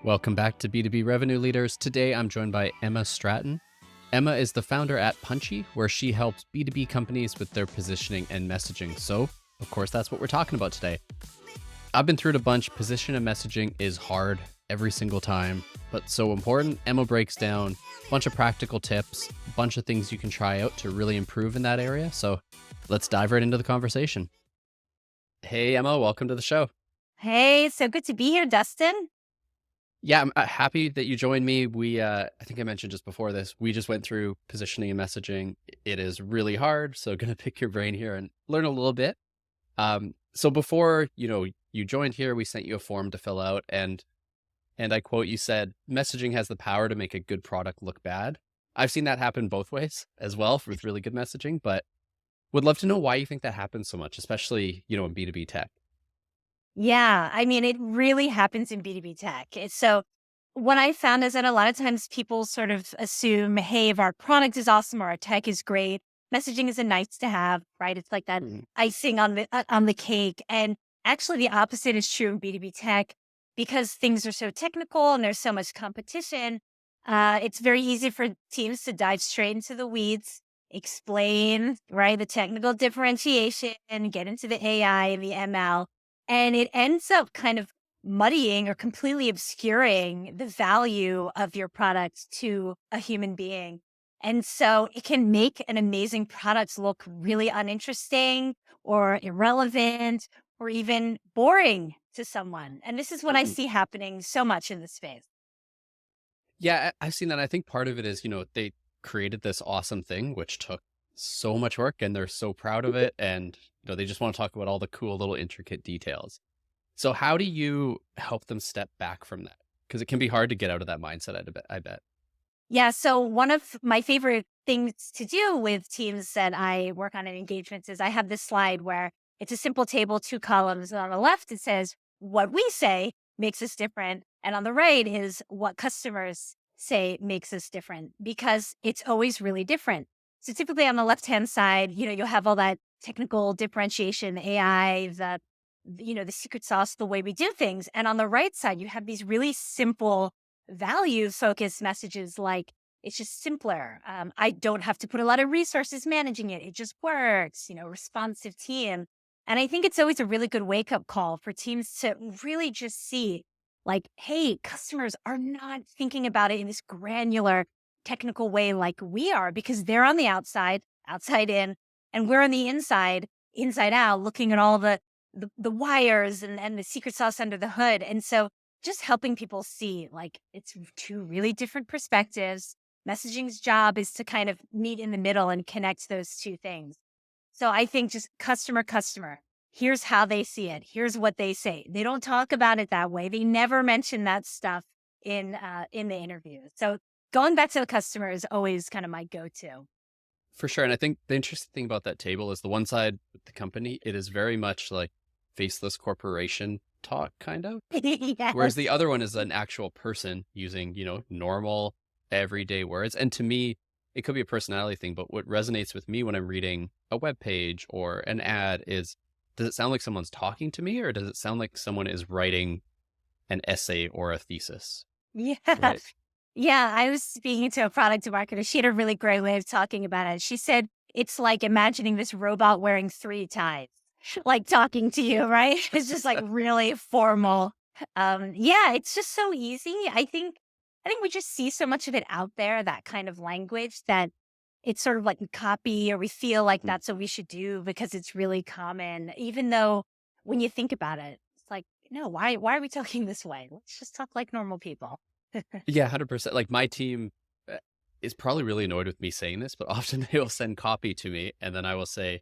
Welcome back to B2B Revenue Leaders. Today, I'm joined by Emma Stratton. Emma is the founder at Punchy, where she helps B2B companies with their positioning and messaging. So, of course, that's what we're talking about today. I've been through it a bunch. Position and messaging is hard every single time, but so important. Emma breaks down a bunch of practical tips, a bunch of things you can try out to really improve in that area. So let's dive right into the conversation. Hey, Emma, welcome to the show. Hey, so good to be here, Dustin. Yeah, I'm happy that you joined me. I think I mentioned just before this, we just went through positioning and messaging. It is really hard, so going to pick your brain here and learn a little bit. So before, you joined here, we sent you a form to fill out, and I quote, you said, messaging has the power to make a good product look bad. I've seen that happen both ways as well with really good messaging, but would love to know why you think that happens so much, especially, in B2B tech. Yeah, I mean, it really happens in B2B tech. So what I found is that a lot of times people sort of assume, hey, if our product is awesome or our tech is great, messaging is a nice to have, right? It's like that Mhm. icing on the cake. And actually the opposite is true in B2B tech because things are so technical and there's so much competition. It's very easy for teams to dive straight into the weeds, explain, right, the technical differentiation, get into the AI and the ML. And it ends up kind of muddying or completely obscuring the value of your product to a human being. And so it can make an amazing product look really uninteresting or irrelevant or even boring to someone. And this is what I Mhm. see happening so much in this space. Yeah, I've seen that. I think part of it is, they created this awesome thing, which took so much work and they're so proud of it. And, they just want to talk about all the cool little intricate details. So how do you help them step back from that? Because it can be hard to get out of that mindset, I bet. Yeah. So one of my favorite things to do with teams that I work on in engagements is I have this slide where it's a simple table, two columns. And on the left, it says what we say makes us different. And on the right is what customers say makes us different because it's always really different. So typically on the left-hand side, you'll have all that technical differentiation, the AI, the secret sauce, the way we do things. And on the right side, you have these really simple value focused messages like it's just simpler. I don't have to put a lot of resources managing it. It just works, responsive team. And I think it's always a really good wake up call for teams to really just see like, hey, customers are not thinking about it in this granular technical way like we are because they're on the outside in, and we're on the inside out, looking at all the wires and the secret sauce under the hood. And so just helping people see like it's two really different perspectives. Messaging's job is to kind of meet in the middle and connect those two things. So I think just customer, here's how they see it. Here's what they say. They don't talk about it that way. They never mention that stuff in the interview. So going back to the customer is always kind of my go-to. For sure. And I think the interesting thing about that table is the one side with the company, it is very much like faceless corporation talk, kind of. Whereas the Yes. other one is an actual person using, normal everyday words. And to me, it could be a personality thing, but what resonates with me when I'm reading a web page or an ad is, does it sound like someone's talking to me or does it sound like someone is writing an essay or a thesis? Yeah. Right. Yeah, I was speaking to a product marketer. She had a really great way of talking about it. She said, it's like imagining this robot wearing three ties, like talking to you, right? It's just like really formal. Yeah, it's just so easy. I think we just see so much of it out there, that kind of language that it's sort of like we copy or we feel like Mm. that's what we should do because it's really common, even though when you think about it, it's like, no, why are we talking this way? Let's just talk like normal people. Yeah, 100%. Like my team is probably really annoyed with me saying this, but often they will send copy to me and then I will say,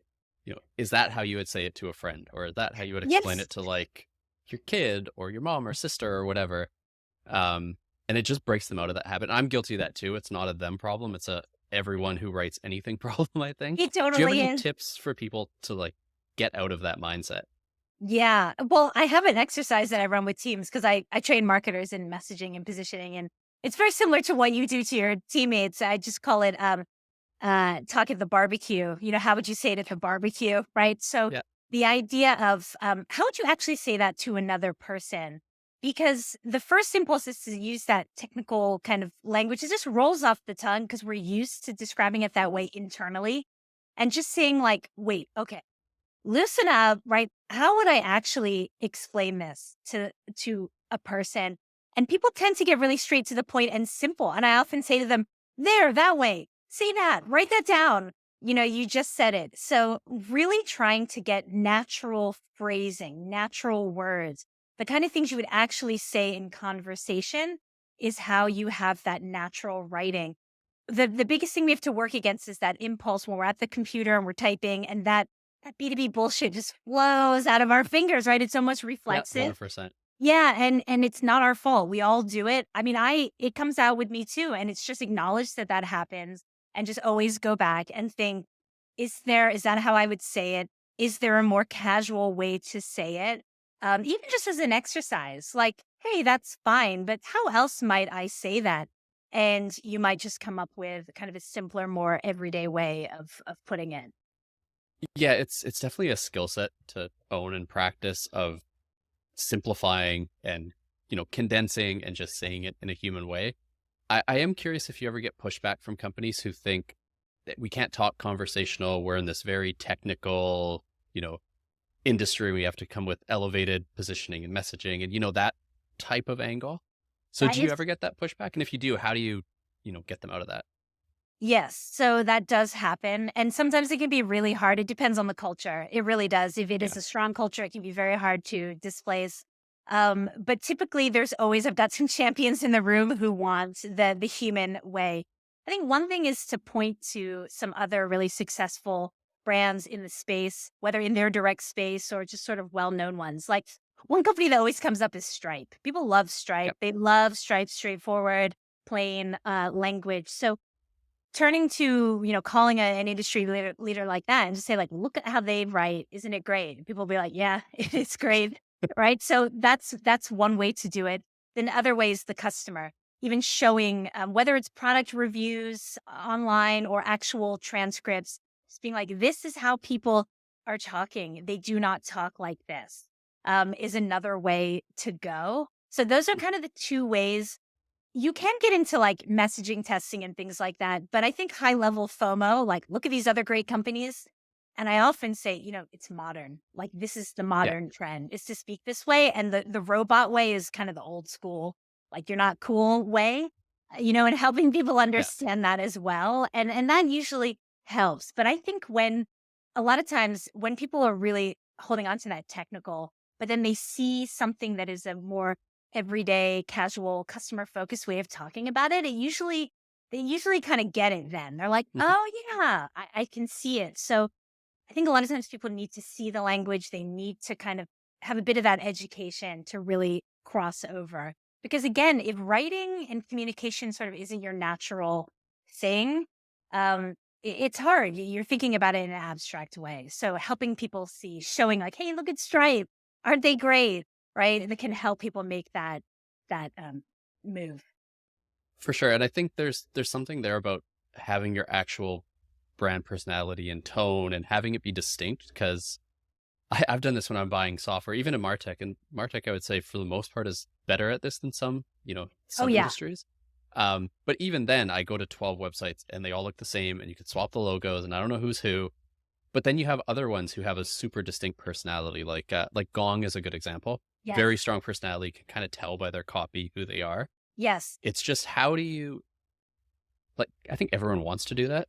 is that how you would say it to a friend? Or is that how you would explain Yes. it to like your kid or your mom or sister or whatever? And it just breaks them out of that habit. I'm guilty of that too. It's not a them problem. It's a everyone who writes anything problem, I think. It Do you have totally any is. tips for people to like get out of that mindset? Yeah. Well, I have an exercise that I run with teams because I train marketers in messaging and positioning. And it's very similar to what you do to your teammates. I just call it talk at the barbecue. How would you say it at the barbecue? Right. So Yeah. the idea of how would you actually say that to another person? Because the first impulse is to use that technical kind of language. It just rolls off the tongue because we're used to describing it that way internally. And just saying, like, wait, okay, loosen up, right? How would I actually explain this to a person? And people tend to get really straight to the point and simple. And I often say to them, there, that way, say that, write that down. You just said it. So really trying to get natural phrasing, natural words, the kind of things you would actually say in conversation is how you have that natural writing. The biggest thing we have to work against is that impulse when we're at the computer and we're typing, and that B2B bullshit just flows out of our fingers, right? It's almost Yeah, reflexive. 100%. Yeah, and it's not our fault. We all do it. I mean, it comes out with me too, and it's just acknowledge that that happens and just always go back and think, is that how I would say it? Is there a more casual way to say it? Even just as an exercise, like, hey, that's fine, but how else might I say that? And you might just come up with kind of a simpler, more everyday way of putting it. Yeah, it's definitely a skill set to own and practice of simplifying and, condensing and just saying it in a human way. I am curious if you ever get pushback from companies who think that we can't talk conversational. We're in this very technical, industry. We have to come with elevated positioning and messaging and, that type of angle. So That do you is ever get that pushback? And if you do, how do you, get them out of that? Yes, so that does happen, and sometimes it can be really hard. It depends on the culture. It really does. If it Yeah. is a strong culture, it can be very hard to displace. But typically, I've got some champions in the room who want the human way. I think one thing is to point to some other really successful brands in the space, whether in their direct space or just sort of well-known ones. Like one company that always comes up is Stripe. People love Stripe. Yep. They love Stripe's straightforward, plain language. So turning to, calling an industry leader like that and just say like, look at how they write. Isn't it great? And people will be like, yeah, it's great. Right. So that's one way to do it. Then other ways, the customer, even showing whether it's product reviews online or actual transcripts, just being like, this is how people are talking. They do not talk like this, is another way to go. So those are kind of the two ways you can get into like messaging testing and things like that. But I think high level FOMO, like look at these other great companies. And I often say, it's modern. Like this is the Yeah. modern trend is to speak this way. And the robot way is kind of the old school, like you're not cool way, and helping people Yeah. understand that as well. And that usually helps. But I think when a lot of times when people are really holding on to that technical, but then they see something that is a more everyday, casual, customer focused way of talking about it, they usually kind of get it then. They're like, Mhm. oh yeah, I can see it. So I think a lot of times people need to see the language. They need to kind of have a bit of that education to really cross over. Because again, if writing and communication sort of isn't your natural thing, it's hard. You're thinking about it in an abstract way. So helping people see, showing like, hey, look at Stripe. Aren't they great? Right. And it can help people make that move. For sure. And I think there's something there about having your actual brand personality and tone and having it be distinct because I've done this when I'm buying software, even in Martech. And Martech, I would say for the most part is better at this than some, Oh some yeah. industries. But even then I go to 12 websites and they all look the same and you could swap the logos and I don't know who's who. But then you have other ones who have a super distinct personality, like Gong is a good example. Very Yes. strong personality, can kind of tell by their copy who they are. Yes. It's just how do you like I think everyone wants to do that.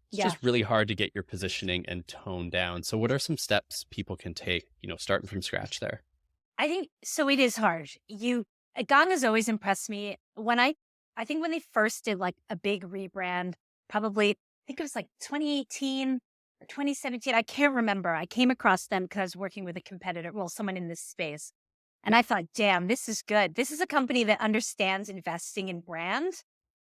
It's Yeah. just really hard to get your positioning and tone down. So what are some steps people can take, starting from scratch there? I think so. It is hard. Gong has always impressed me. I think when they first did like a big rebrand, probably, I think it was like 2018 or 2017. I can't remember. I came across them because I was working with a competitor, well, someone in this space. And I thought, damn, this is good. This is a company that understands investing in brand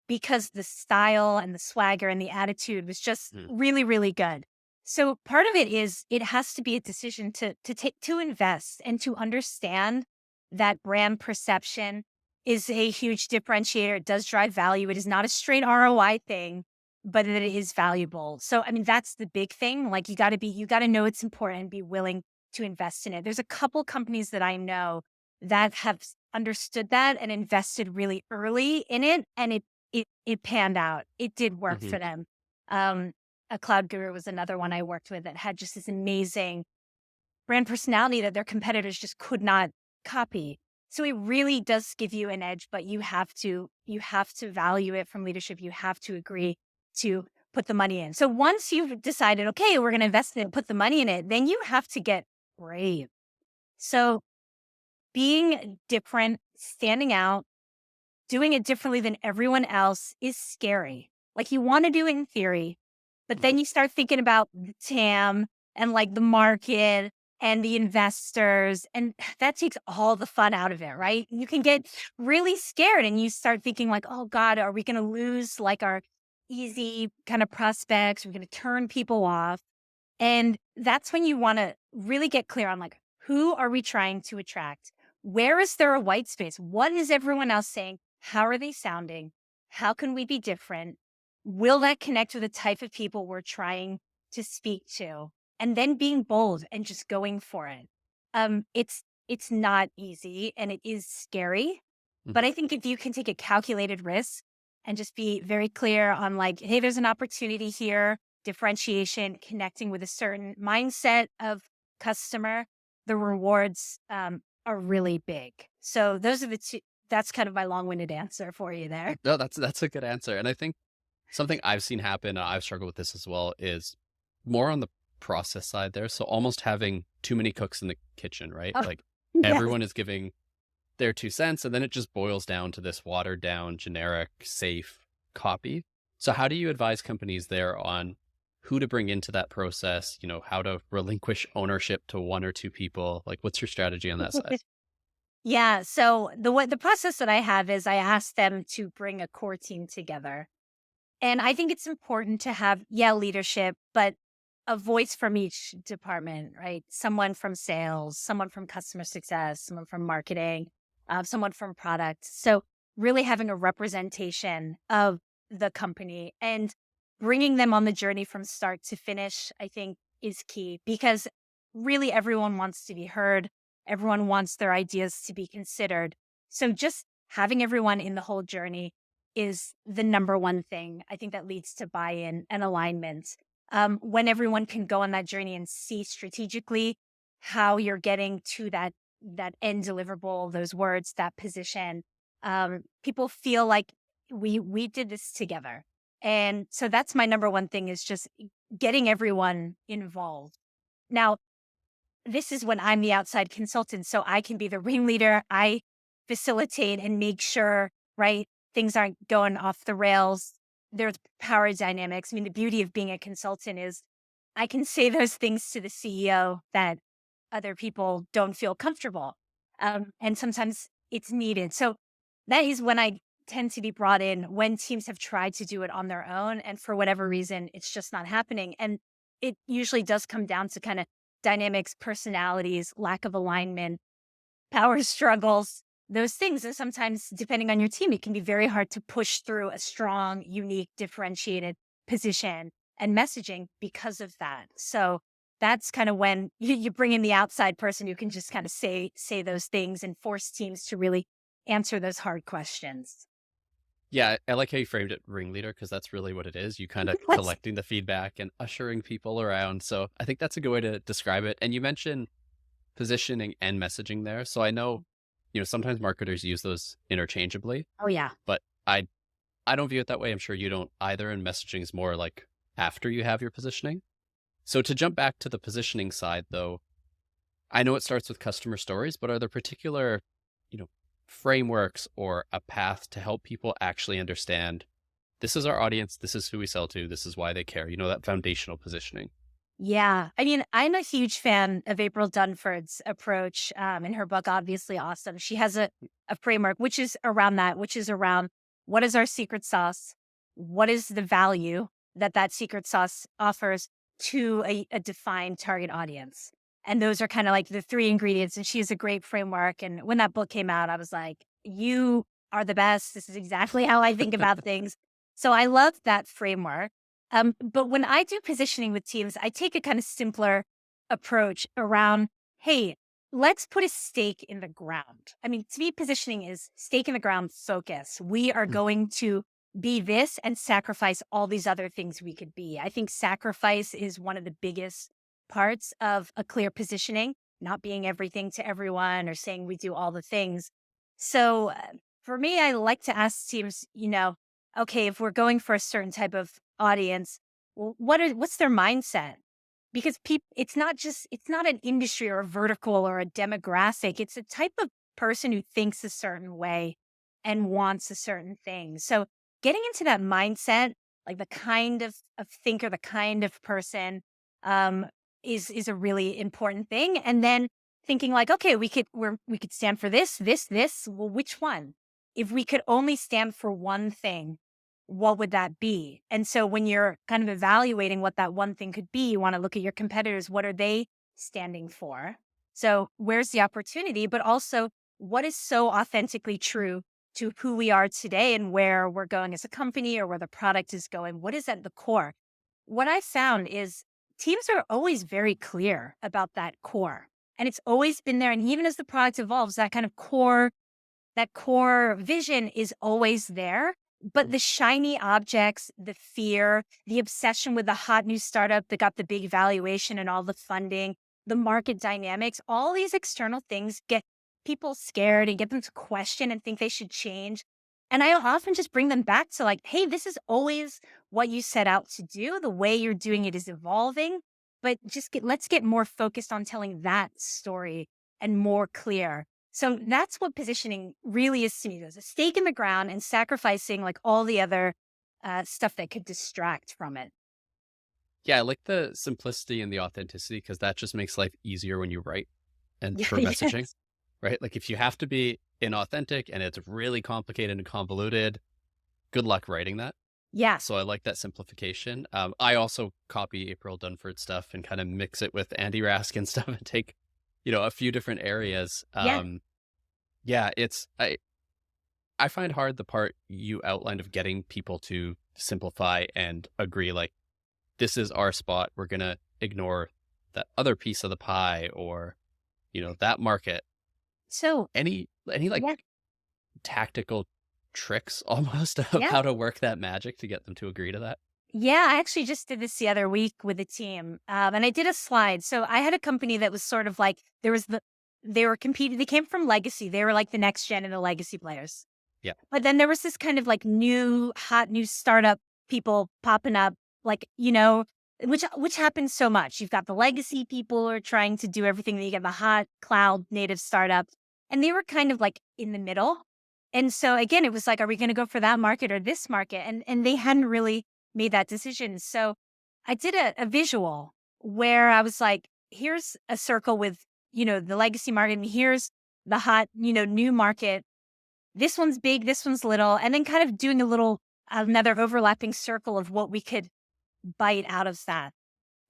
because the style and the swagger and the attitude was just Mm. really, really good. So part of it is it has to be a decision to take to invest and to understand that brand perception is a huge differentiator. It does drive value. It is not a straight ROI thing, but that it is valuable. So I mean that's the big thing. Like you got to know it's important and be willing to invest in it. There's a couple companies that I know that have understood that and invested really early in it, and it panned out. It did work Hmm. for them. Um, a cloud guru was another one I worked with that had just this amazing brand personality that their competitors just could not copy. So it really does give you an edge, but you have to value it from leadership. You have to agree to put the money in. So once you've decided, okay, we're going to invest in it, put the money in it, then you have to get brave. So being different, standing out, doing it differently than everyone else is scary. Like you want to do it in theory, but then you start thinking about the TAM and like the market and the investors, and that takes all the fun out of it, right? You can get really scared and you start thinking like, oh God, are we going to lose like our easy kind of prospects? We're going to turn people off. And that's when you want to really get clear on like, who are we trying to attract? Where is there a white space? What is everyone else saying? How are they sounding? How can we be different? Will that connect with the type of people we're trying to speak to? And then being bold and just going for it. It's not easy and it is scary, but I think if you can take a calculated risk and just be very clear on like, hey, there's an opportunity here, differentiation, connecting with a certain mindset of customer, the rewards are really big. So those are the two. That's kind of my long-winded answer for you there. No, that's a good answer. And I think something I've seen happen, and I've struggled with this as well, is more on the process side there. So almost having too many cooks in the kitchen, right? Oh, Like yes. everyone is giving their 2 cents, and then it just boils down to this watered down, generic, safe copy. So how do you advise companies there on who to bring into that process? How to relinquish ownership to one or two people? Like, what's your strategy on that side? Yeah. So the process that I have is I ask them to bring a core team together. And I think it's important to have, yeah, leadership, but a voice from each department, right? Someone from sales, someone from customer success, someone from marketing, someone from product. So really having a representation of the company and bringing them on the journey from start to finish, I think is key because really everyone wants to be heard. Everyone wants their ideas to be considered. So just having everyone in the whole journey is the number one thing I think that leads to buy-in and alignment. When everyone can go on that journey and see strategically how you're getting to that end deliverable, those words, that position, people feel like we did this together. And so that's my number one thing is just getting everyone involved. Now, this is when I'm the outside consultant, so I can be the ringleader. I facilitate and make sure, right, things aren't going off the rails. There's power dynamics. I mean, the beauty of being a consultant is I can say those things to the CEO that other people don't feel comfortable. And sometimes it's needed. So that is when I tend to be brought in when teams have tried to do it on their own. And for whatever reason, it's just not happening. And it usually does come down to kind of dynamics, personalities, lack of alignment, power struggles, those things. And sometimes, depending on your team, it can be very hard to push through a strong, unique, differentiated position and messaging because of that. So that's kind of when you bring in the outside person who can just kind of say those things and force teams to really answer those hard questions. Yeah, I like how you framed it, ringleader, because that's really what it is. You kind of Let's collecting the feedback and ushering people around. So I think that's a good way to describe it. And you mentioned positioning and messaging there. So I know, sometimes marketers use those interchangeably, Oh yeah. but I don't view it that way. I'm sure you don't either. And messaging is more like after you have your positioning. So to jump back to the positioning side, though, I know it starts with customer stories, but are there particular, you know, frameworks or a path to help people actually understand this is our audience, this is who we sell to, this is why they care, that foundational positioning? Yeah. I mean, I'm a huge fan of April Dunford's approach in her book, Obviously Awesome. She has a framework, which is around that, which is around what is our secret sauce? What is the value that that secret sauce offers to a defined target audience? And those are kind of like the three ingredients. And she has a great framework. And when that book came out, I was like, you are the best. This is exactly how I think about things. So I love that framework. But when I do positioning with teams, I take a kind of simpler approach around, hey, let's put a stake in the ground. I mean, to me, positioning is stake in the ground focus. We are Mm. going to be this and sacrifice all these other things we could be. I think sacrifice is one of the biggest parts of a clear positioning, not being everything to everyone or saying we do all the things. So for me, I like to ask teams, okay, if we're going for a certain type of audience, well, what's their mindset? Because it's not an industry or a vertical or a demographic. It's a type of person who thinks a certain way and wants a certain thing. So getting into that mindset, like the kind of thinker, the kind of person, um, is a really important thing. And then thinking like, okay, we could stand for this. Well, which one? If we could only stand for one thing, what would that be? And so when you're kind of evaluating what that one thing could be, you want to look at your competitors. What are they standing for? So where's the opportunity, but also what is so authentically true to who we are today and where we're going as a company or where the product is going? What is at the core? What I found is teams are always very clear about that core. And it's always been there. And even as the product evolves, that core vision is always there. But the shiny objects, the fear, the obsession with the hot new startup that got the big valuation and all the funding, the market dynamics, all these external things get people scared and get them to question and think they should change. And I often just bring them back to like, hey, this is always what you set out to do. The way you're doing it is evolving, but let's get more focused on telling that story and more clear. So that's what positioning really is to me. There's a stake in the ground and sacrificing like all the other stuff that could distract from it. Yeah, I like the simplicity and the authenticity because that just makes life easier when you write and Yeah, for messaging, yes. right? Like if you have to be inauthentic and it's really complicated and convoluted, good luck writing that. Yeah. So I like that simplification. I also copy April Dunford stuff and kind of mix it with Andy Raskin stuff and take, a few different areas. Yeah. Yeah, I find hard the part you outlined of getting people to simplify and agree, like, this is our spot. We're going to ignore that other piece of the pie or, that market. So, Any like yeah. tactical tricks almost of Yeah. how to work that magic to get them to agree to that? Yeah, I actually just did this the other week with a team, and I did a slide. So I had a company that was sort of like they were competing. They came from legacy. They were like the next gen and the legacy players. Yeah. But then there was this kind of like hot new startup people popping up, like which happens so much. You've got the legacy people who are trying to do everything. Then you get the hot cloud native startup, and they were kind of like in the middle. And so again, it was like, are we going to go for that market or this market? And they hadn't really made that decision. So I did a visual where I was like, here's a circle with, the legacy market, and here's the hot, new market. This one's big, this one's little, and then kind of doing another overlapping circle of what we could bite out of that.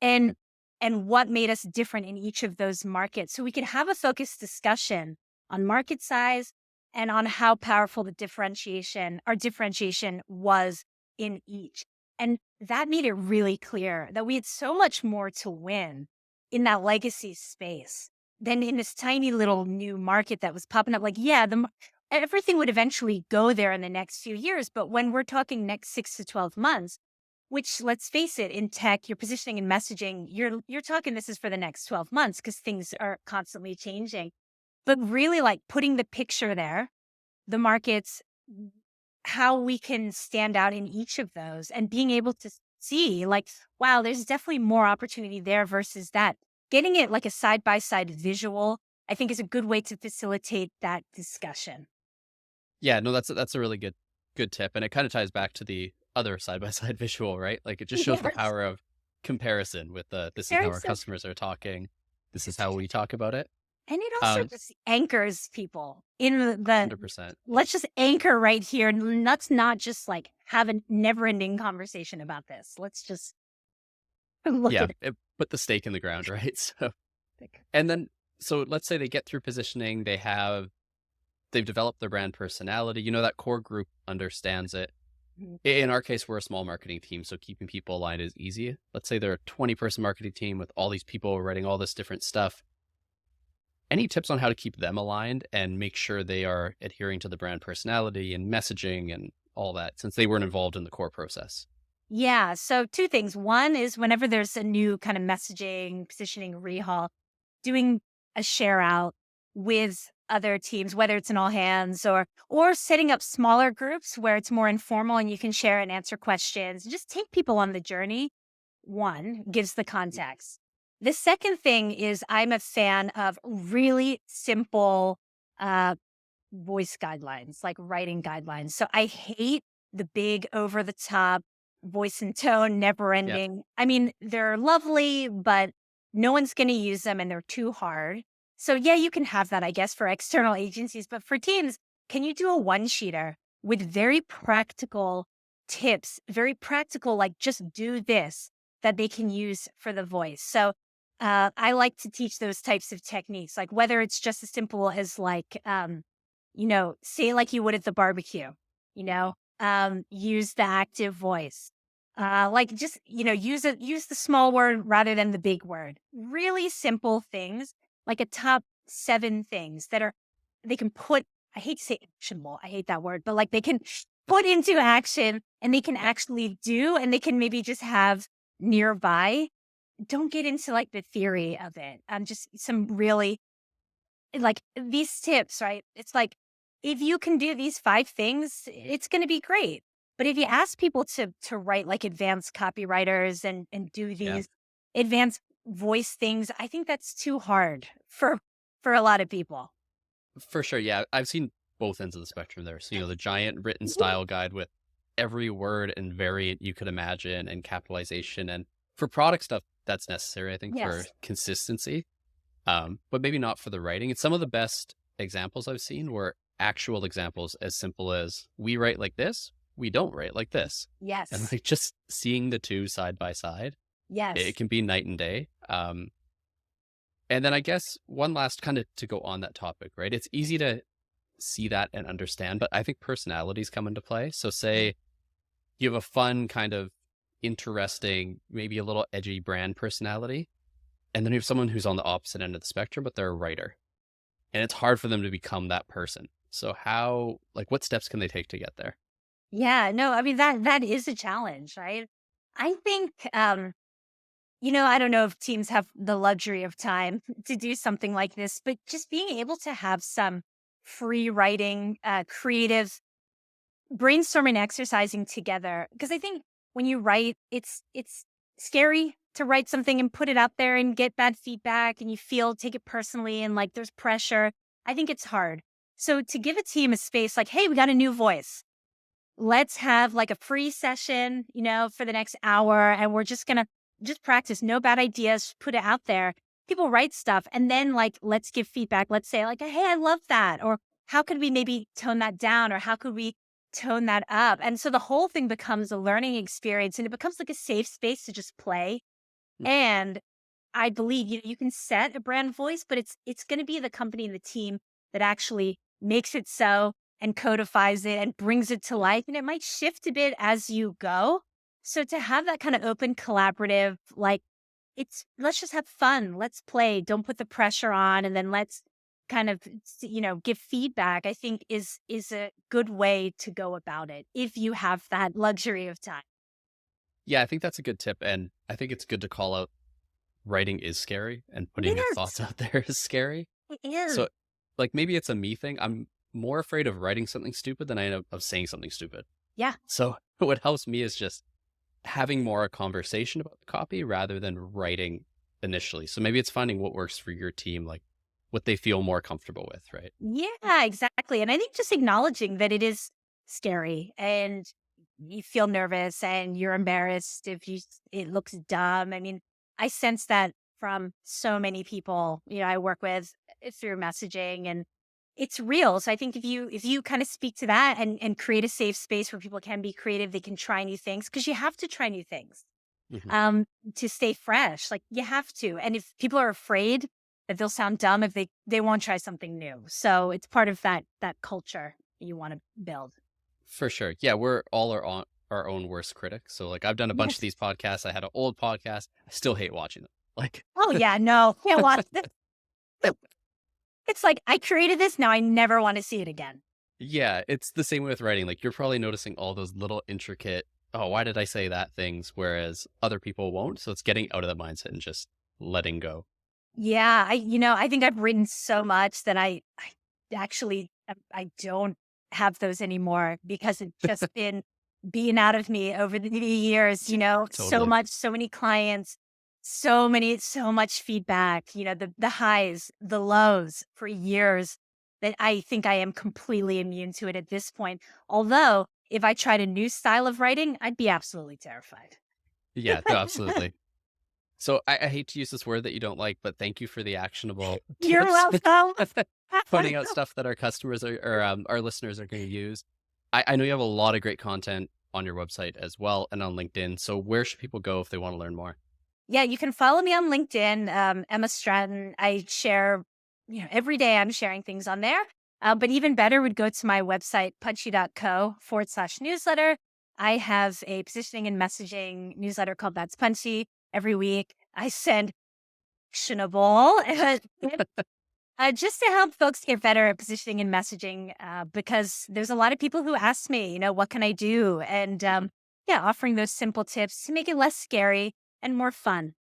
And what made us different in each of those markets. So we could have a focused discussion on market size and on how powerful our differentiation was in each. And that made it really clear that we had so much more to win in that legacy space than in this tiny little new market that was popping up. Like, yeah, everything would eventually go there in the next few years. But when we're talking next 6 to 12 months, which, let's face it, in tech, your positioning and messaging, you're talking this is for the next 12 months because things are constantly changing. But really like putting the picture there, the markets, how we can stand out in each of those and being able to see like, wow, there's definitely more opportunity there versus that. Getting it like a side-by-side visual, I think is a good way to facilitate that discussion. Yeah, no, that's a really good tip. And it kind of ties back to the other side by side visual, right? Like it just shows the Yes. power of comparison with the this is how Very our simple. customers are talking. This is how we talk about it. And it also Um, just anchors people in the 100%. let's just anchor right here. And let's not just like have a never ending conversation about this. Let's just look Yeah, at put the stake in the ground, right? So, it. and then, so let's say they get through positioning, they've developed their brand personality, that core group understands it. Mhm. In our case, we're a small marketing team, so keeping people aligned is easy. Let's say they're a 20-person marketing team with all these people writing all this different stuff. Any tips on how to keep them aligned and make sure they are adhering to the brand personality and messaging and all that, since they weren't involved in the core process? Yeah. So two things. One is whenever there's a new kind of messaging, positioning rehaul, doing a share out with other teams, whether it's an all hands or setting up smaller groups where it's more informal and you can share and answer questions. Just take people on the journey. One gives the context. The second thing is I'm a fan of really simple uh, voice guidelines, like writing guidelines. So I hate the big over the top voice and tone, never Yeah. ending. I mean, they're lovely, but no one's going to use them and they're too hard. So yeah, you can have that, I guess, for external agencies, but for teams, can you do a one sheeter with very practical tips, very practical, like just do this that they can use for the voice. So I like to teach those types of techniques, like whether it's just as simple as like, say like you would at the barbecue, use the active voice. Like just, use the small word rather than the big word. Really simple things, like a top 7 things that they can put, I hate to say actionable. I hate that word, but like they can put into action and they can actually do, and they can maybe just have nearby. Don't get into like the theory of it. Just some really like these tips, right? It's like if you can do these 5 things, it's going to be great. But if you ask people to write like advanced copywriters and do Yeah. these advanced voice things, I think that's too hard for a lot of people. For sure. Yeah. I've seen both ends of the spectrum there. So, the giant written style guide with every word and variant you could imagine and capitalization. And for product stuff, that's necessary, I think, for Yes. consistency. But maybe not for the writing. And some of the best examples I've seen were actual examples as simple as we write like this, we don't write like this. And Yes. like just seeing the two side by side, it Yes. can be night and day. And then I guess one last kind of to go on that topic, right? It's easy to see that and understand, but I think personalities come into play. So say you have a fun kind of interesting, maybe a little edgy brand personality, and then you have someone who's on the opposite end of the spectrum, but they're a writer. And it's hard for them to become that person. So what steps can they take to get there? Yeah, no, I mean that is a challenge, right? I think I don't know if teams have the luxury of time to do something like this, but just being able to have some free writing, creative brainstorming, exercising together. Because I think when you write, it's scary to write something and put it out there and get bad feedback, and you take it personally, and like there's pressure. I think it's hard. So to give a team a space, like, hey, we got a new voice. Let's have like a free session, for the next hour, and we're just gonna just practice. No bad ideas, put it out there. People write stuff, and then like let's give feedback. Let's say like, hey, I love that, or how could we maybe tone that down, or how could we tone that up? And so the whole thing becomes a learning experience, and it becomes like a safe space to just play. Mm. And I believe you can set a brand voice, but it's going to be the company and the team that actually makes it so and codifies it and brings it to life. And it might shift a bit as you go. So to have that kind of open, collaborative, like let's just have fun, let's play, don't put the pressure on, and then let's kind of give feedback. I think is a good way to go about it if you have that luxury of time. Yeah, I think that's a good tip. And I think it's good to call out writing is scary and putting your thoughts Yes, out there is scary. it is. So, like, maybe it's a me thing. I'm more afraid of writing something stupid than I am of saying something stupid. Yeah. So, what helps me is just having more a conversation about the copy rather than writing initially. So, maybe it's finding what works for your team, like what they feel more comfortable with, right? Yeah, exactly. And I think just acknowledging that it is scary and you feel nervous and you're embarrassed if it looks dumb. I mean, I sense that from so many people, I work with through messaging, and it's real. So I think if you kind of speak to that and create a safe space where people can be creative, they can try new things, because you have to try new things Hmm. um, to stay fresh. Like you have to. And if people are afraid that they'll sound dumb if they won't try something new. So it's part of that culture you want to build. For sure. Yeah, we're all our own worst critics. So, like, I've done a bunch of Yes. these podcasts. I had an old podcast. I still hate watching them. Like, Oh yeah, no, can't watch this. It's like, I created this, now I never want to see it again. Yeah, it's the same with writing. Like you're probably noticing all those little intricate, oh, why did I say that things, whereas other people won't. So it's getting out of that mindset and just letting go. Yeah, I think I've written so much that I actually I don't have those anymore because it's just been being out of me over the years, so Totally. much, so many clients, so much feedback, the highs, the lows for years that I think I am completely immune to it at this point. Although if I tried a new style of writing, I'd be absolutely terrified. Yeah, no, absolutely. So I hate to use this word that you don't like, but thank you for the actionable You're tips. welcome. Putting out stuff that our customers or our listeners are going to use. I know you have a lot of great content on your website as well and on LinkedIn. So where should people go if they want to learn more? Yeah, you can follow me on LinkedIn, Emma Stratton. I share, every day I'm sharing things on there. But even better would go to my website, punchy.co/newsletter. I have a positioning and messaging newsletter called That's Punchy. Every week I send actionable just to help folks get better at positioning and messaging because there's a lot of people who ask me, what can I do? And yeah, offering those simple tips to make it less scary and more fun.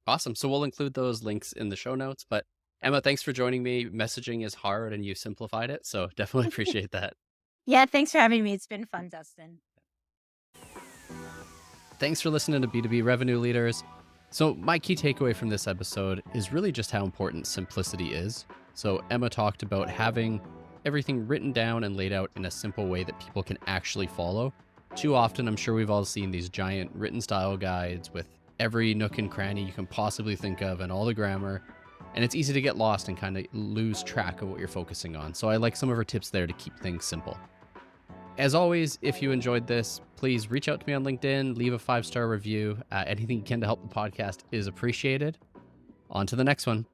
Awesome. So we'll include those links in the show notes. But Emma, thanks for joining me. Messaging is hard and you simplified it. So definitely appreciate that. Yeah, thanks for having me. It's been fun, Dustin. Thanks for listening to B2B Revenue Leaders. So my key takeaway from this episode is really just how important simplicity is. So Emma talked about having everything written down and laid out in a simple way that people can actually follow. Too often, I'm sure we've all seen these giant written style guides with every nook and cranny you can possibly think of and all the grammar. And it's easy to get lost and kind of lose track of what you're focusing on. So I like some of her tips there to keep things simple. As always, if you enjoyed this, please reach out to me on LinkedIn, leave a 5-star review. Anything you can to help the podcast is appreciated. On to the next one.